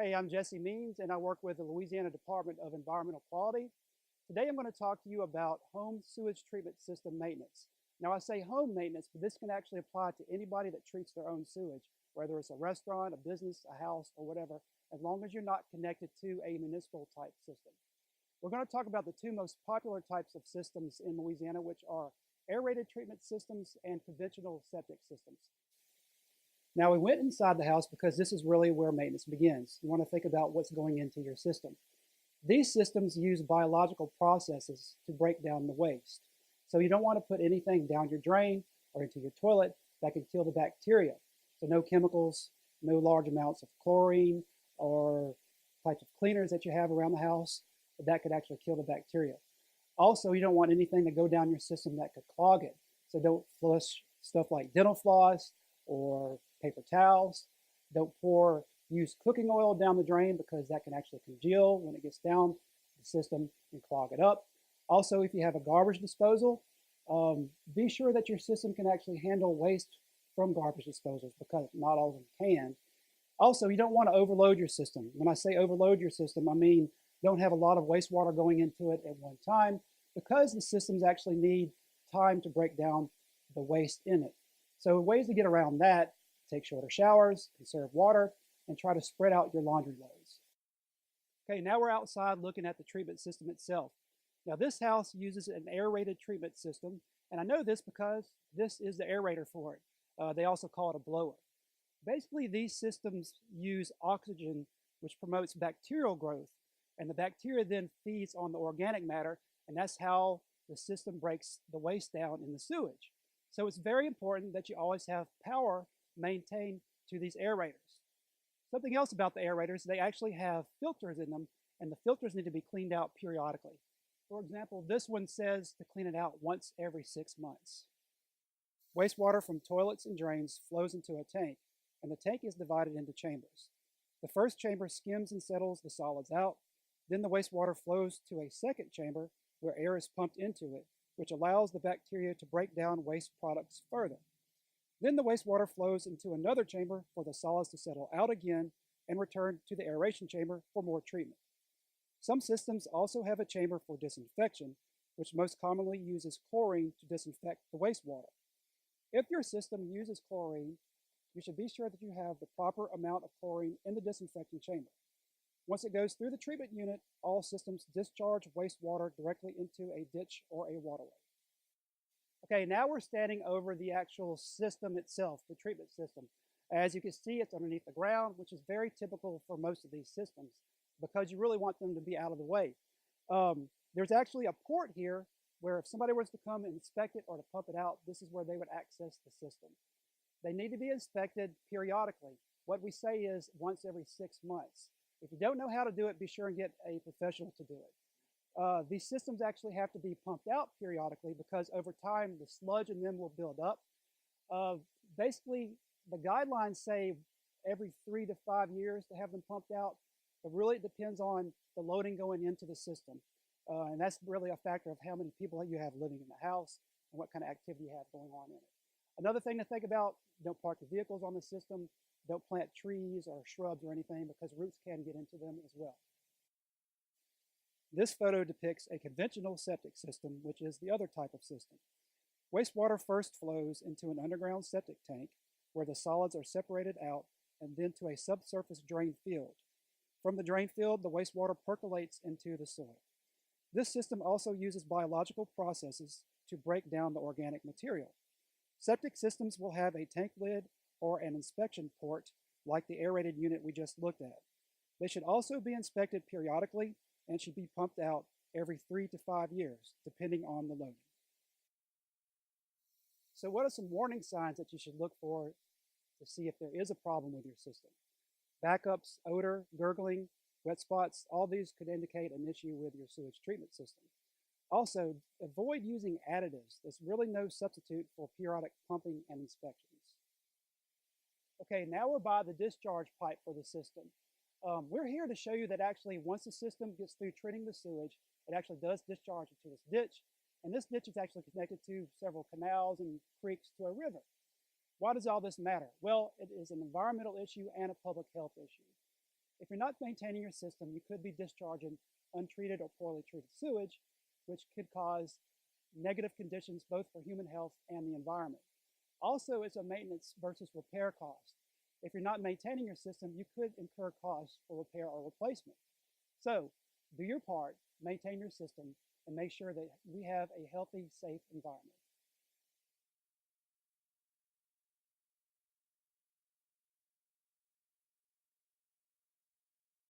Hey, I'm Jesse Means, and I work with the Louisiana Department of Environmental Quality. Today I'm going to talk to you about home sewage treatment system maintenance. Now, I say home maintenance, but this can actually apply to anybody that treats their own sewage, whether it's a restaurant, a business, a house, or whatever, as long as you're not connected to a municipal type system. We're going to talk about the two most popular types of systems in Louisiana, which are aerated treatment systems and conventional septic systems. Now, we went inside the house because this is really where maintenance begins. You want to think about what's going into your system. These systems use biological processes to break down the waste. So you don't want to put anything down your drain or into your toilet that can kill the bacteria. So no chemicals, no large amounts of chlorine or types of cleaners that you have around the house that could actually kill the bacteria. Also, you don't want anything to go down your system that could clog it. So don't flush stuff like dental floss or paper towels. Don't pour used cooking oil down the drain because that can actually congeal when it gets down the system and clog it up. Also, if you have a garbage disposal, be sure that your system can actually handle waste from garbage disposals because not all of them can. Also, you don't want to overload your system. When I say overload your system, I mean don't have a lot of wastewater going into it at one time because the systems actually need time to break down the waste in it. So ways to get around that: take shorter showers, conserve water, and try to spread out your laundry loads. Okay, now we're outside looking at the treatment system itself. Now this house uses an aerated treatment system, and I know this because this is the aerator for it. They also call it a blower. Basically, these systems use oxygen, which promotes bacterial growth, and the bacteria then feeds on the organic matter, and that's how the system breaks the waste down in the sewage. So it's very important that you always have power maintained to these aerators. Something else about the aerators, they actually have filters in them, and the filters need to be cleaned out periodically. For example, this one says to clean it out once every 6 months. Wastewater from toilets and drains flows into a tank, and the tank is divided into chambers. The first chamber skims and settles the solids out. Then the wastewater flows to a second chamber where air is pumped into it, which allows the bacteria to break down waste products further. Then the wastewater flows into another chamber for the solids to settle out again and return to the aeration chamber for more treatment. Some systems also have a chamber for disinfection, which most commonly uses chlorine to disinfect the wastewater. If your system uses chlorine, you should be sure that you have the proper amount of chlorine in the disinfecting chamber. Once it goes through the treatment unit, all systems discharge wastewater directly into a ditch or a waterway. Okay, now we're standing over the actual system itself, the treatment system. As you can see, it's underneath the ground, which is very typical for most of these systems because you really want them to be out of the way. There's actually a port here where if somebody was to come and inspect it or to pump it out, this is where they would access the system. They need to be inspected periodically. What we say is once every 6 months. If you don't know how to do it, be sure and get a professional to do it. These systems actually have to be pumped out periodically because over time the sludge in them will build up. Basically, the guidelines say every 3 to 5 years to have them pumped out, but really it depends on the loading going into the system. And that's really a factor of how many people you have living in the house and what kind of activity you have going on in it. Another thing to think about: don't park your vehicles on the system, don't plant trees or shrubs or anything because roots can get into them as well. This photo depicts a conventional septic system, which is the other type of system. Wastewater first flows into an underground septic tank where the solids are separated out and then to a subsurface drain field. From the drain field, the wastewater percolates into the soil. This system also uses biological processes to break down the organic material. Septic systems will have a tank lid or an inspection port like the aerated unit we just looked at. They should also be inspected periodically and should be pumped out every 3 to 5 years, depending on the loading. So what are some warning signs that you should look for to see if there is a problem with your system? Backups, odor, gurgling, wet spots, all these could indicate an issue with your sewage treatment system. Also, avoid using additives. There's really no substitute for periodic pumping and inspections. Okay, now we're by the discharge pipe for the system. We're here to show you that actually once the system gets through treating the sewage, it actually does discharge into this ditch. And this ditch is actually connected to several canals and creeks to a river. Why does all this matter? Well, it is an environmental issue and a public health issue. If you're not maintaining your system, you could be discharging untreated or poorly treated sewage, which could cause negative conditions both for human health and the environment. Also, it's a maintenance versus repair cost. If you're not maintaining your system, you could incur costs for repair or replacement. So, do your part, maintain your system, and make sure that we have a healthy, safe environment.